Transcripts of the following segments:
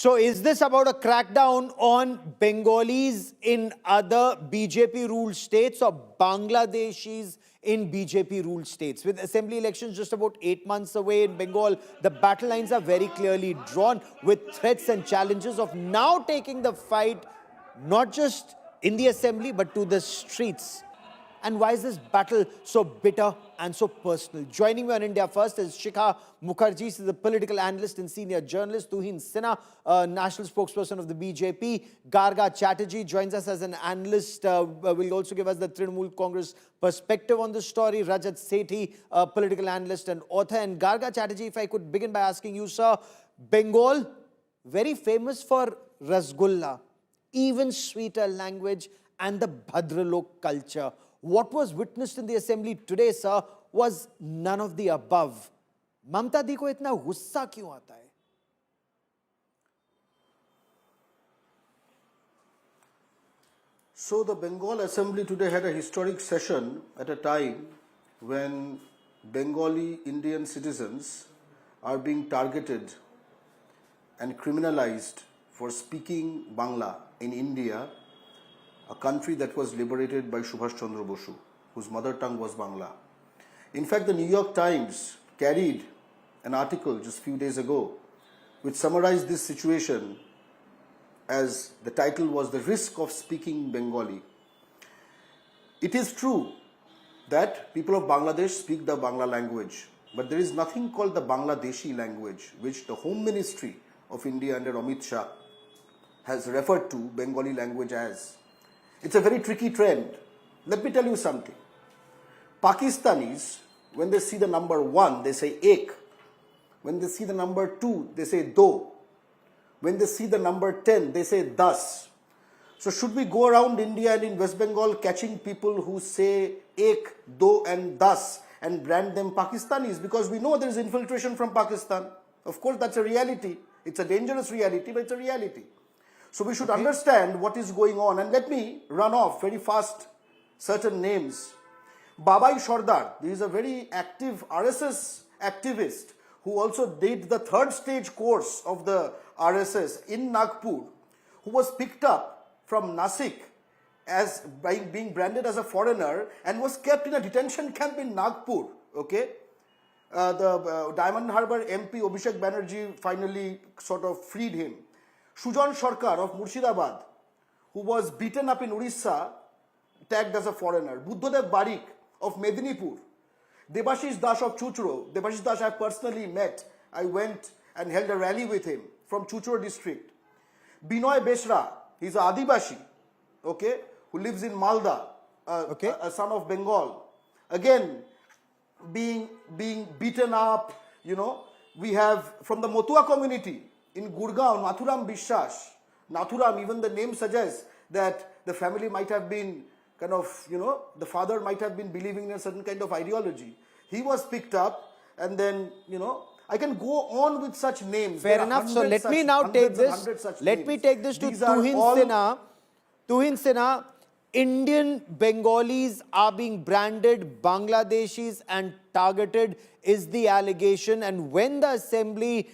So is this about a crackdown on Bengalis in other BJP-ruled states or Bangladeshis in BJP-ruled states? With assembly elections just about 8 months away in Bengal, the battle lines are very clearly drawn, with threats and challenges of now taking the fight not just in the assembly but to the streets. And why is this battle so bitter and so personal? Joining me on India First is Shikha Mukherjee. She's a political analyst and senior journalist. Tuhin Sinha, national spokesperson of the BJP. Garga Chatterjee joins us as an analyst. Will also give us the Trinamool Congress perspective on the story. Rajat Sethi, political analyst and author. And Garga Chatterjee, if I could begin by asking you, sir, Bengal, very famous for Rasgulla, even sweeter language, and the Bhadralok culture. What was witnessed in the assembly today, sir, was none of the above. Mamata di ko itna gussa kyun aata hai? So the Bengal Assembly today had a historic session at a time when Bengali Indian citizens are being targeted and criminalized for speaking Bangla in India, a country that was liberated by Subhash Chandra Bosu, whose mother tongue was Bangla. In fact, the New York Times carried an article just a few days ago which summarized this situation as the title was "The Risk of Speaking Bengali." It is true that people of Bangladesh speak the Bangla language, but there is nothing called the Bangladeshi language, which the Home Ministry of India under Amit Shah has referred to Bengali language as. It's a very tricky trend. Let me tell you something. Pakistanis, when they see the number 1, they say ek. When they see the number 2, they say do. When they see the number 10, they say das. So should we go around India and in West Bengal catching people who say ek, do and das and brand them Pakistanis? Because we know there is infiltration from Pakistan. Of course, that's a reality. It's a dangerous reality, but it's a reality. So we should understand what is going on. And let me run off very fast certain names. Babai Sardar, he is a very active RSS activist who also did the 3rd stage course of the RSS in Nagpur, who was picked up from Nasik as being branded as a foreigner and was kept in a detention camp in Nagpur. Okay, the Diamond Harbour MP Abhishek Banerjee finally sort of freed him. Sujan Sarkar of Murshidabad, who was beaten up in Orissa, tagged as a foreigner. Buddhadev Barik of Medinipur. Debashish Das of Chuchro. Debashish Das I have personally met. I went and held a rally with him from Chuchro district. Binoy Beshra, he's an Adibashi, okay, who lives in Malda, a son of Bengal. Again, being beaten up, you know. We have from the Motua community in Gurgaon, Nathuram Bishwas. Nathuram, even the name suggests that the family might have been kind of, you know, the father might have been believing in a certain kind of ideology. He was picked up and then, you know, I can go on with such names. Fair enough. So let me now take this. Let me take this to Tuhin Sinha. Tuhin Sinha, Indian Bengalis are being branded Bangladeshis and targeted is the allegation. And when the assembly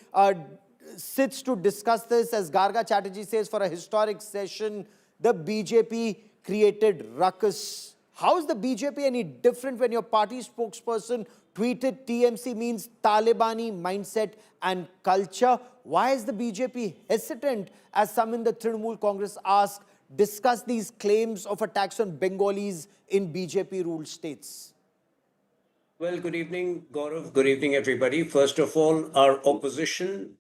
sits to discuss this, as Garga Chatterjee says, for a historic session, the BJP created ruckus. How is the BJP any different when your party spokesperson tweeted TMC means Talibani mindset and culture? Why is the BJP hesitant, as some in the Trinamool Congress ask, discuss these claims of attacks on Bengalis in BJP-ruled states? Well, good evening, Gaurav. Good evening, everybody. First of all, our opposition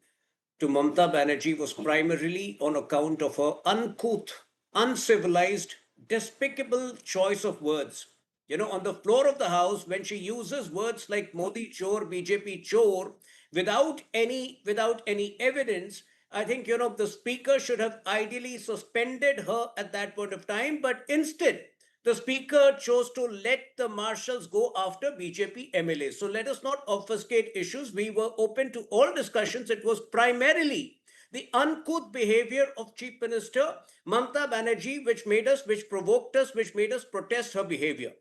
to Mamata Banerjee was primarily on account of her uncouth, uncivilized, despicable choice of words. You know, on the floor of the House, when she uses words like Modi Chor, BJP Chor, without any evidence, I think, you know, the speaker should have ideally suspended her at that point of time, but instead, the speaker chose to let the marshals go after BJP MLA. So let us not obfuscate issues. We were open to all discussions. It was primarily the uncouth behavior of Chief Minister Mamata Banerjee which provoked us, which made us protest her behavior.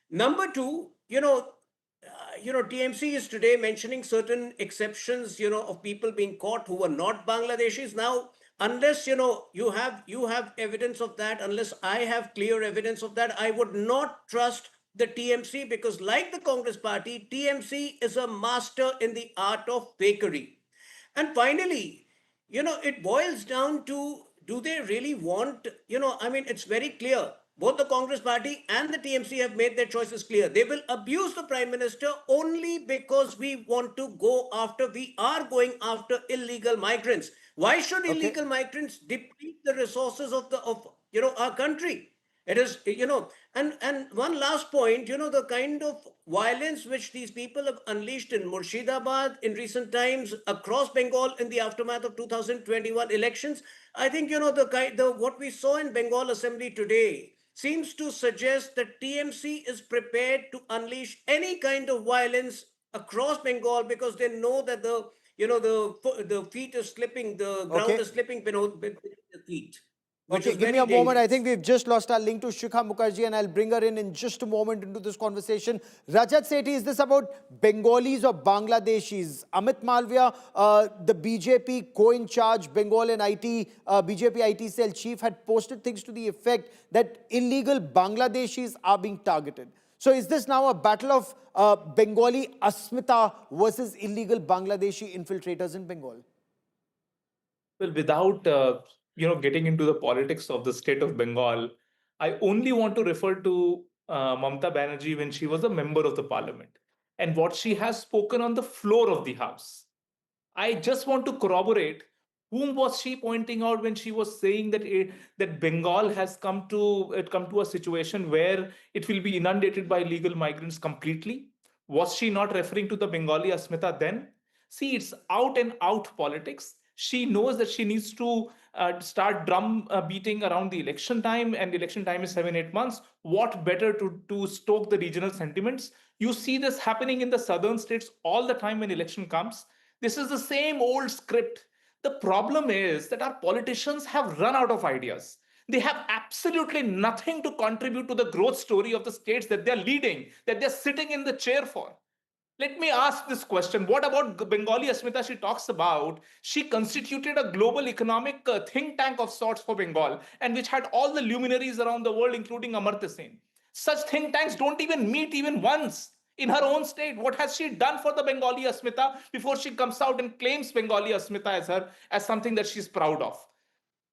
Number two, you know, TMC is today mentioning certain exceptions, of people being caught who were not Bangladeshis. Now, unless you have evidence of that, unless I have clear evidence of that, I would not trust the TMC, because, like the Congress Party, TMC is a master in the art of fakery. And finally, it boils down to, do they really want, I mean, it's very clear. Both the Congress Party and the TMC have made their choices clear. They will abuse the Prime Minister only because we are going after illegal migrants. Why should Okay. illegal migrants deplete the resources of our country? It is, and one last point, the kind of violence which these people have unleashed in Murshidabad in recent times, across Bengal in the aftermath of 2021 elections. I think, what we saw in Bengal Assembly today seems to suggest that TMC is prepared to unleash any kind of violence across Bengal, because they know that the feet is slipping, the ground Okay. is slipping beneath the feet, which Okay, is give me very a moment. I think dangerous. we've just lost our link to Shikha Mukherjee, and I'll bring her in just a moment into this conversation. Rajat Sethi, is this about Bengalis or Bangladeshis? Amit Malviya, the BJP co-in charge Bengal and BJP IT cell chief, had posted things to the effect that illegal Bangladeshis are being targeted. So is this now a battle of Bengali Asmita versus illegal Bangladeshi infiltrators in Bengal? Well, without getting into the politics of the state of Bengal, I only want to refer to Mamata Banerjee when she was a member of the parliament and what she has spoken on the floor of the house. I just want to corroborate whom was she pointing out when she was saying that that Bengal has come to a situation where it will be inundated by illegal migrants completely. Was she not referring to the Bengali Asmita then? See, it's out and out politics. She knows that she needs to start drum beating around the election time, and the election time is 7-8 months. What better to stoke the regional sentiments? You see this happening in the southern states all the time when election comes. This is the same old script. The problem is that our politicians have run out of ideas. They have absolutely nothing to contribute to the growth story of the states that they're leading, that they're sitting in the chair for. Let me ask this question. What about Bengali Asmita she talks about? She constituted a global economic think tank of sorts for Bengal, and which had all the luminaries around the world, including Amartya Sen. Such think tanks don't even meet even once in her own state. What has she done for the Bengali Asmita before she comes out and claims Bengali Asmita as something that she's proud of?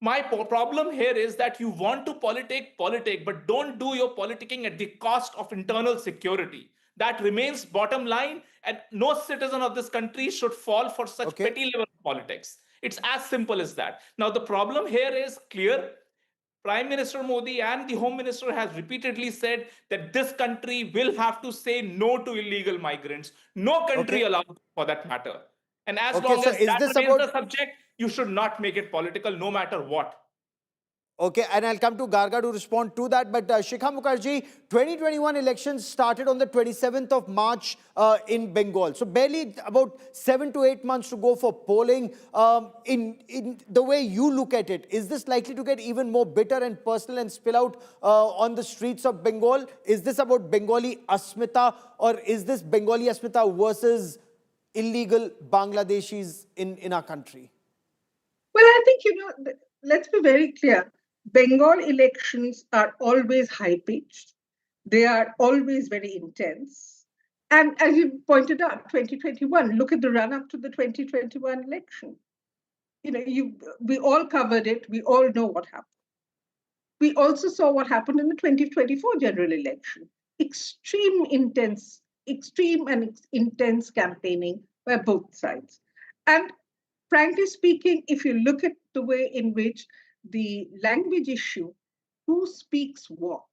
My problem here is that you want to politic, but don't do your politicking at the cost of internal security. That remains bottom line, and no citizen of this country should fall for such Okay. petty level politics. It's as simple as that. Now, the problem here is clear. Prime Minister Modi and the Home Minister has repeatedly said that this country will have to say no to illegal migrants. No country Okay. allowed for that matter. And as Okay, long so as is that this remains about the subject, you should not make it political no matter what. Okay, and I'll come to Garga to respond to that. But Shikha Mukherjee, 2021 elections started on the 27th of March in Bengal. So barely about 7 to 8 months to go for polling. In the way you look at it, is this likely to get even more bitter and personal and spill out on the streets of Bengal? Is this about Bengali Asmita, or is this Bengali Asmita versus illegal Bangladeshis in our country? Well, I think, let's be very clear. Bengal elections are always high pitched, they are always very intense. And as you pointed out, 2021, look at the run up to the 2021 election. We all covered it, we all know what happened. We also saw what happened in the 2024 general election. Extreme and intense campaigning by both sides. And frankly speaking, if you look at the way in which the language issue, who speaks what?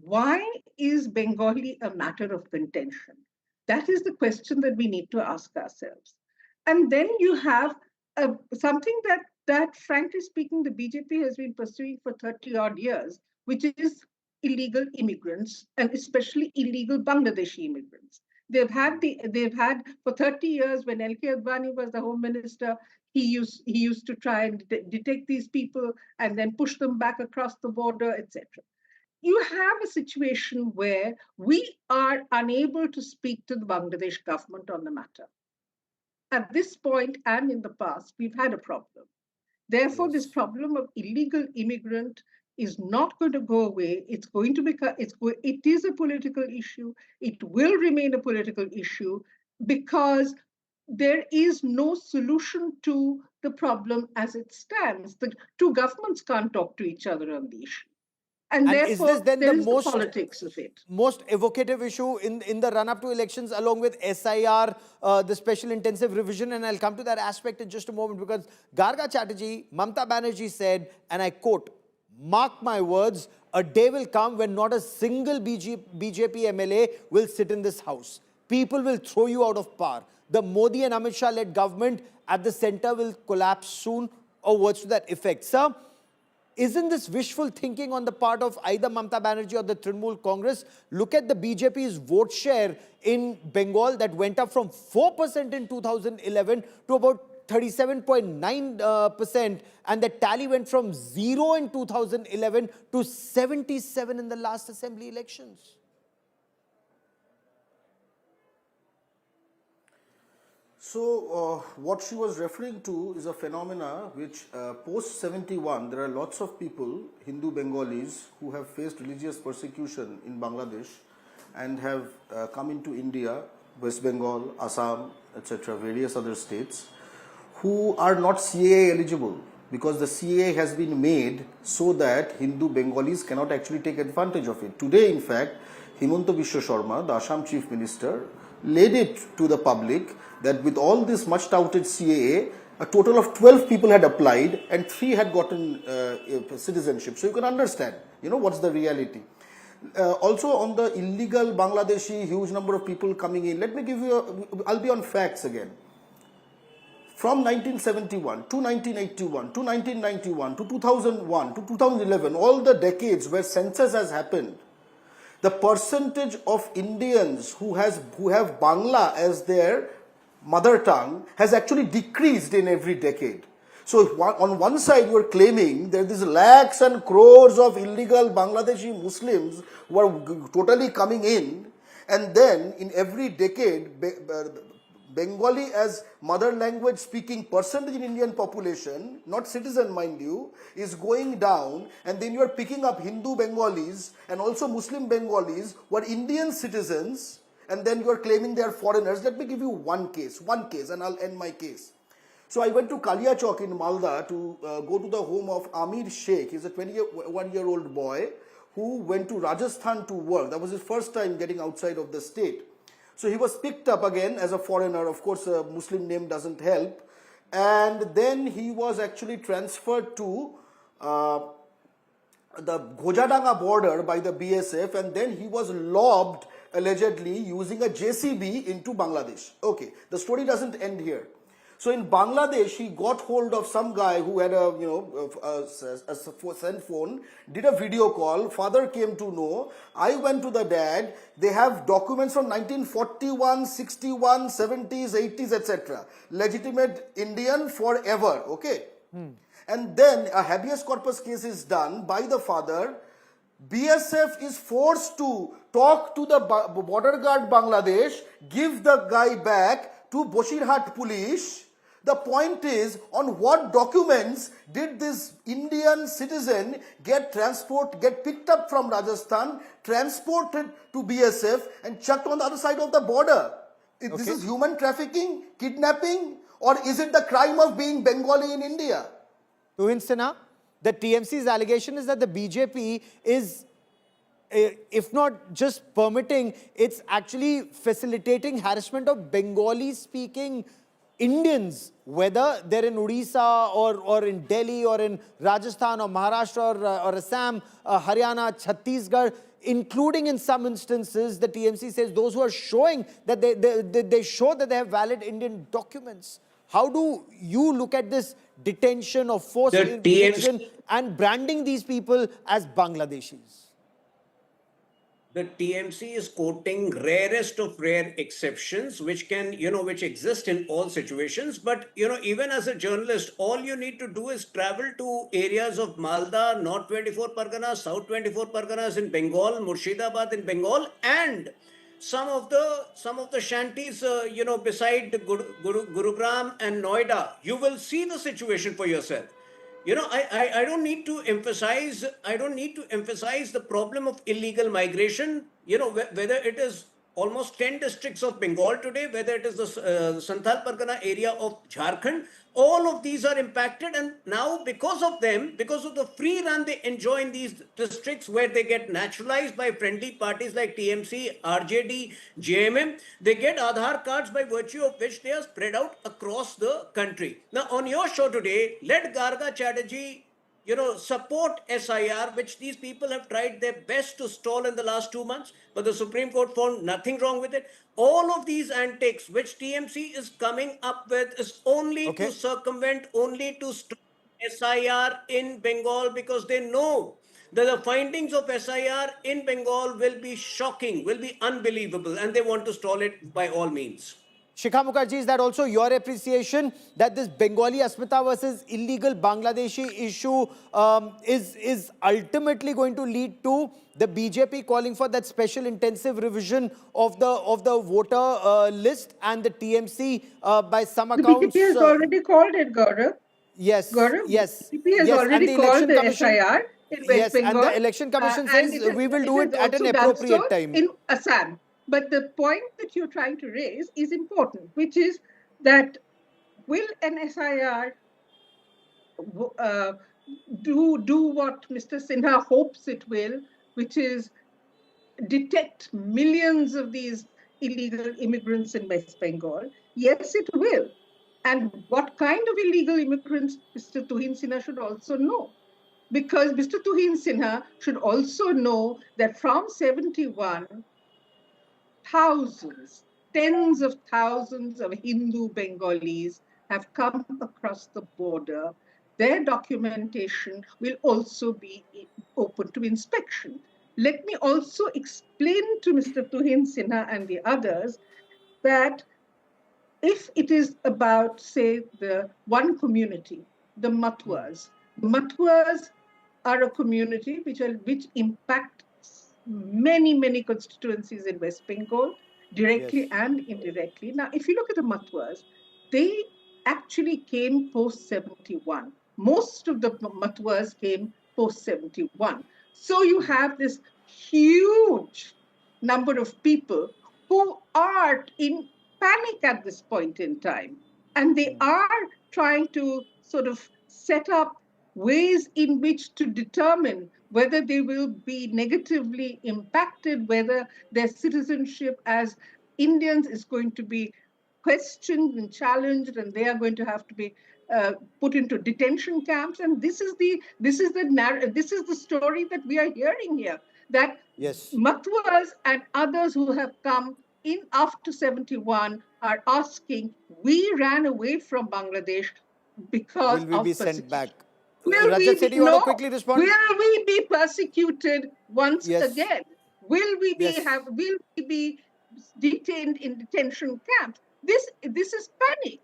Why is Bengali a matter of contention? That is the question that we need to ask ourselves. And then you have something that, frankly speaking, the BJP has been pursuing for 30 odd years, which is illegal immigrants, and especially illegal Bangladeshi immigrants. They've had for 30 years, when L.K. Advani was the home minister, he used to try and detect these people and then push them back across the border, etc. you have a situation where we are unable to speak to the Bangladesh government on the matter. At this point and in the past, we've had a problem. Therefore, this problem of illegal immigrant is not going to go away. It's going to become, it is a political issue. It will remain a political issue because there is no solution to the problem as it stands. The two governments can't talk to each other on the issue. And And is this therefore, then there the is the politics of it. most evocative issue in the run-up to elections, along with SIR, the special intensive revision? And I'll come to that aspect in just a moment, because Garga Chatterjee, Mamata Banerjee said, and I quote, "Mark my words, a day will come when not a single BJP MLA will sit in this house. People will throw you out of power. The Modi and Amit Shah-led government at the center will collapse soon," or words to that effect. Sir, isn't this wishful thinking on the part of either Mamata Banerjee or the Trinamool Congress? Look at the BJP's vote share in Bengal that went up from 4% in 2011 to about 37.9%, and the tally went from 0 in 2011 to 77 in the last assembly elections. So, what she was referring to is a phenomena which post 71, there are lots of people, Hindu Bengalis, who have faced religious persecution in Bangladesh and have come into India, West Bengal, Assam, etc., various other states, who are not CAA eligible, because the CAA has been made so that Hindu Bengalis cannot actually take advantage of it. Today, in fact, Himanta Biswa Sharma, the Assam Chief Minister, laid it to the public that with all this much touted CAA, a total of 12 people had applied and 3 had gotten citizenship. So you can understand, what's the reality. Also on the illegal Bangladeshi, huge number of people coming in. Let me give you, I'll be on facts again. From 1971 to 1981 to 1991 to 2001 to 2011, all the decades where census has happened, the percentage of Indians who have Bangla as their mother tongue has actually decreased in every decade. So on one side you are claiming there is lakhs and crores of illegal Bangladeshi Muslims who are totally coming in, and then in every decade Bengali as mother language speaking percentage in Indian population, not citizen mind you, is going down, and then you are picking up Hindu Bengalis and also Muslim Bengalis who are Indian citizens, and then you are claiming they are foreigners. Let me give you one case, and I'll end my case. So I went to Kaliachok in Malda to go to the home of Amir Sheikh. He's a 21-year-old boy who went to Rajasthan to work. That was his first time getting outside of the state. So he was picked up again as a foreigner. Of course, a Muslim name doesn't help. And then he was actually transferred to the Gojadanga border by the BSF, and then he was lobbed allegedly using a JCB into Bangladesh. Okay, the story doesn't end here. So in Bangladesh, he got hold of some guy who had a cell phone, did a video call. Father came to know. I went to the dad. They have documents from 1941, 61, 70s, 80s, etc. Legitimate Indian forever. Okay. And then a habeas corpus case is done by the father. BSF is forced to talk to the border guard Bangladesh, give the guy back to Bosirhat police. The point is, on what documents did this Indian citizen get picked up from Rajasthan, transported to BSF and chucked on the other side of the border? Okay. This is human trafficking, kidnapping, or is it the crime of being Bengali in India? Tuhin Sinha, the TMC's allegation is that the BJP is, if not just permitting, it's actually facilitating harassment of Bengali-speaking Indians, whether they're in Odisha or in Delhi or in Rajasthan or Maharashtra or Assam, Haryana, Chhattisgarh, including in some instances, the TMC says those who are showing that they show that they have valid Indian documents. How do you look at this detention or forced detention and branding these people as Bangladeshis? the TMC is quoting rarest of rare exceptions, which can, which exist in all situations. But, even as a journalist, all you need to do is travel to areas of Malda, North 24 Parganas, South 24 Parganas in Bengal, Murshidabad in Bengal, and some of the shanties, beside Gurugram and Noida. You will see the situation for yourself. I don't need to emphasize the problem of illegal migration, whether it is almost 10 districts of Bengal today, whether it is the Santhal Pargana area of Jharkhand, all of these are impacted. And now, because of them, because of the free run they enjoy in these districts where they get naturalized by friendly parties like TMC, RJD, JMM, they get Aadhaar cards by virtue of which they are spread out across the country. Now, on your show today, let Garga Chatterjee support SIR, which these people have tried their best to stall in the last 2 months, but the Supreme Court found nothing wrong with it. All of these antics which TMC is coming up with is only to Okay. circumvent, only to stop SIR in Bengal, because they know that the findings of SIR in Bengal will be shocking, will be unbelievable, and they want to stall it by all means. Shikha Mukherjee, is that also your appreciation that this Bengali Asmita versus illegal Bangladeshi issue is ultimately going to lead to the BJP calling for that special intensive revision of the voter list, and the TMC by some The BJP accounts? has already called it, Gaurav. Yes, Gaurav, yes, BJP has yes, and already the called election the commission. SIR in West Yes, and Bengal, the election commission and says we will do it it has at an also done so appropriate time. in Assam. But the point that you're trying to raise is important, which is that will an SIR uh, do what Mr. Sinha hopes it will, which is detect millions of these illegal immigrants in West Bengal? Yes, it will. And what kind of illegal immigrants Mr. Tuhin Sinha should also know. Because Mr. Tuhin Sinha should also know that from 71, thousands, tens of thousands of Hindu Bengalis have come across the border. Their documentation will also be open to inspection. Let me also explain to Mr. Tuhin Sinha and the others that if it is about, say, the one community, the Matwas are a community which impact many constituencies in West Bengal, directly Yes. and indirectly. Now, if you look at the Matwas, they actually came post 71. Most of the Matwas came post 71. So you have this huge number of people who are in panic at this point in time. And they are trying to sort of set up ways in which to determine whether they will be negatively impacted, whether their citizenship as Indians is going to be questioned and challenged, and they are going to have to be put into detention camps. And this is the story that we are hearing here, that Yes. Matwas and others who have come in after 71 are asking, we ran away from Bangladesh because Will we be of sent back? persecution. Will Rajat we be, Sethi, you want to no, quickly respond? will we be persecuted once Yes. again? Will Yes. will we be detained in detention camps? This is panic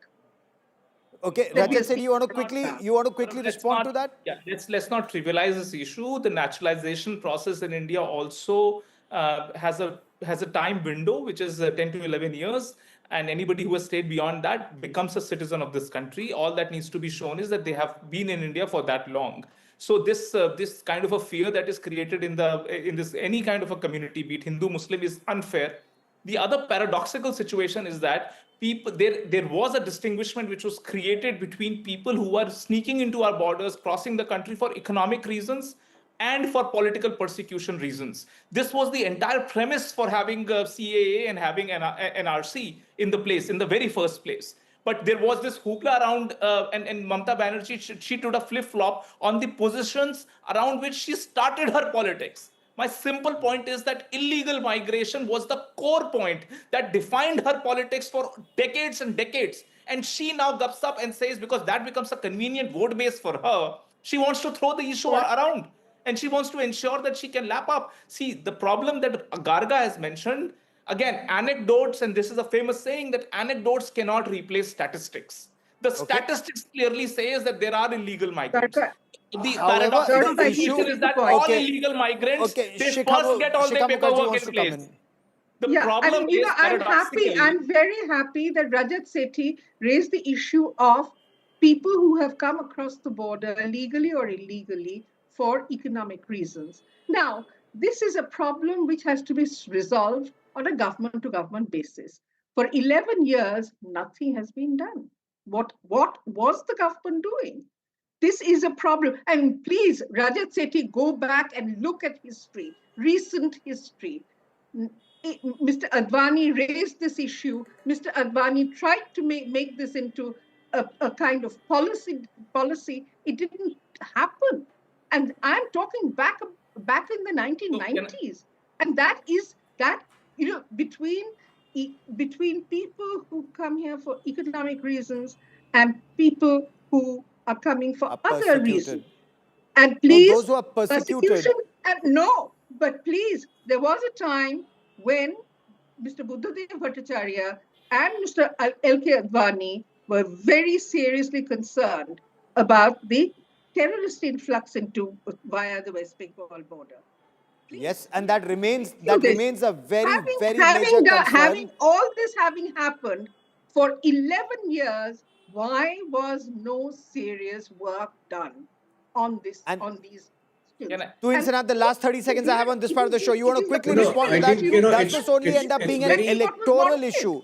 Okay, that we are Rajat Sethi, speaking Not, about. you want to quickly let's respond to not, that? yeah, let's not trivialize this issue. The naturalization process in India also has a time window which is 10 to 11 years, and anybody who has stayed beyond that becomes a citizen of this country. All that needs to be shown is that they have been in India for that long. So this kind of a fear that is created in this any kind of a community, be it Hindu, Muslim, is unfair. The other paradoxical situation is that there was a distinguishment which was created between people who were sneaking into our borders, crossing the country for economic reasons and for political persecution reasons. This was the entire premise for having CAA and having NRC in the very first place. But there was this hoopla around, and Mamata Banerjee, she took a flip flop on the positions around which she started her politics. My simple point is that illegal migration was the core point that defined her politics for decades and decades. And she now gups up and says, because that becomes a convenient vote base for her, she wants to throw the issue around. and she wants to ensure that she can lap up. See, the problem that Garga has mentioned, again, anecdotes, and this is a famous saying that anecdotes cannot replace statistics. The Okay. statistics clearly says that there are illegal migrants. Garga, The However, paradoxical the Gaurav, I think issue, this situation is is the that point. all okay, illegal migrants, okay, they first get all their Shikha Mukherjee paperwork wants in to come place. in. The Yeah, I problem mean, is paradoxically, I'm very happy that Rajat Sethi raised the issue of people who have come across the border legally or illegally for economic reasons. Now, this is a problem which has to be resolved on a government to government basis. For 11 years, nothing has been done. What was the government doing? This is a problem. And please, Rajat Sethi, go back and look at history, recent history. Mr. Advani raised this issue. Mr. Advani tried to make this into a kind of policy. It didn't happen. And I'm talking back in the so can 1990s. And that is that, between people who come here for economic reasons and people who are coming for Are other persecuted. reasons. And No, please, those who are persecuted. persecution, and no, but please, there was a time when Mr. Buddhadev Bhattacharya and Mr. L.K. Advani were very seriously concerned about the terrorist influx into via the West Bengal border. Please, Yes, and we have that to remains review this. a very, Having very major having the, concern. having all this having happened for 11 years, why was no serious work done And on these issues? can I? to And Insanat, the last 30 seconds I have on this part of the show. You want to the quickly respond political to I that? think, issue. Does this only end up it's being an That's very, what was electoral wanted. issue?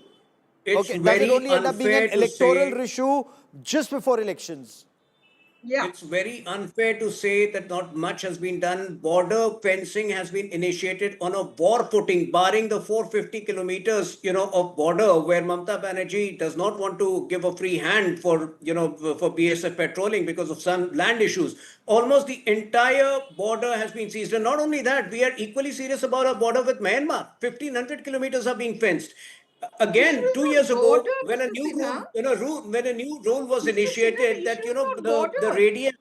it's Okay, does it very only end up being an unfair to electoral say issue just before elections? Yeah. it's very unfair to say that not much has been done. Border fencing has been initiated on a war footing, barring the 450 kilometers, of border where Mamata Banerjee does not want to give a free hand for, for BSF patrolling because of some land issues. Almost the entire border has been seized. And not only that, we are equally serious about our border with Myanmar. 1,500 kilometers are being fenced. This Again, was 2 years not border, ago, when a Mr. new Sinha. when a new rule was Mr. Sinha, the initiated issue that is not the border. radius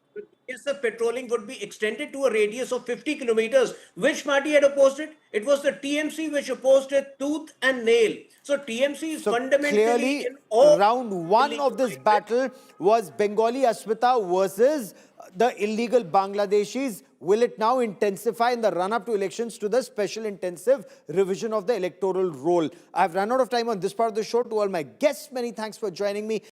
of patrolling would be extended to a radius of 50 kilometers. Which party had opposed it? It was the TMC which opposed it tooth and nail. So TMC is So fundamentally clearly, in all round one illegal of this migrants. battle was Bengali Asmita versus the illegal Bangladeshis. Will it now intensify in the run-up to elections to the special intensive revision of the electoral roll? I've run out of time on this part of the show. To all my guests, many thanks for joining me.